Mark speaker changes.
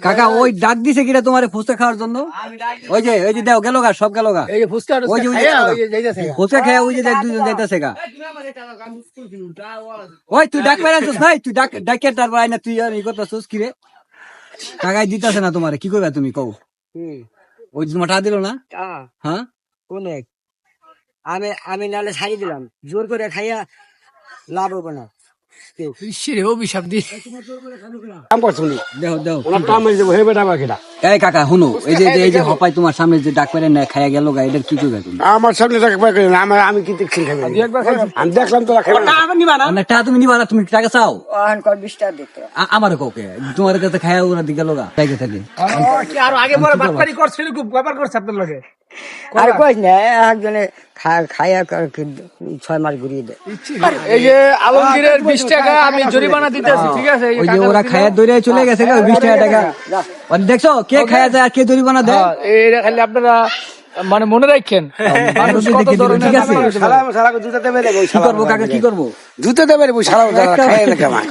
Speaker 1: কাকা ওই ডাক দিছে কিটা তোমার ফুচকা খাওয়ার জন্য? ওই যে দাও গেল গা, সব গেল গা।
Speaker 2: এই যে ফুচকা
Speaker 1: ওই যে ফুচকা খেয়ে ওই যে দুজন যাইতেছে গা। ওই তুই ডাক পাইছিস ভাই, তুই ডাকে তারপর আইনা তুই আর ই করতেছিস কি রে? টাকাই দিতেছে না তোমারে, কি করবে তুমি কও? ওই তোমার টাকা দিল না? হ্যাঁ
Speaker 2: কোন আমি নালে ছাড়ি দিলাম, জোর করে খাইয়া লাভ হবে না। অভিশাপ দিয়ে
Speaker 1: এই কাকা শুনো, এই যে হপাই তোমার সামনে যে ডাক পেরে না খাইয়া গেল গা, এটার কি করবে তুমি?
Speaker 3: আমার সামনে আমি কি দেখছি আমি দেখলাম তোরা খাইবে না।
Speaker 1: টাকা তুমি নিবা না, তুমি টাকা চাও
Speaker 2: 20 টাকা দিতে
Speaker 1: আমার কাউকে, তোমার কাছে খাইয়া ওরা দিকে গেল গা, টাকা থাকে।
Speaker 4: আরো আগে পরে বাটপারি করছিল, খুব ব্যাপার করছে আপনার লগে।
Speaker 2: আর কইস না, একজনে খাইয়া 6 মাস ঘুরিয়ে দেয়।
Speaker 4: এই যে আলমগীরের 20 টাকা আমি জরিমানা দিতেছি, ঠিক আছে?
Speaker 1: ওই যে ওরা খাইয়া দৌড়ে চলে গেছে গা, 20 টাকা। দেখছো কে খাইয়া যায় আর কে জরিমানা দেয়?
Speaker 4: এটা খালি আপনারা মানে মনে রাখেন।
Speaker 1: ঠিক আছে,
Speaker 3: শালা জুতা দেবে রে,
Speaker 1: কি করবো কাকা, কি করবো?
Speaker 3: জুতা দেবে রে, শালা খায় না কেমন।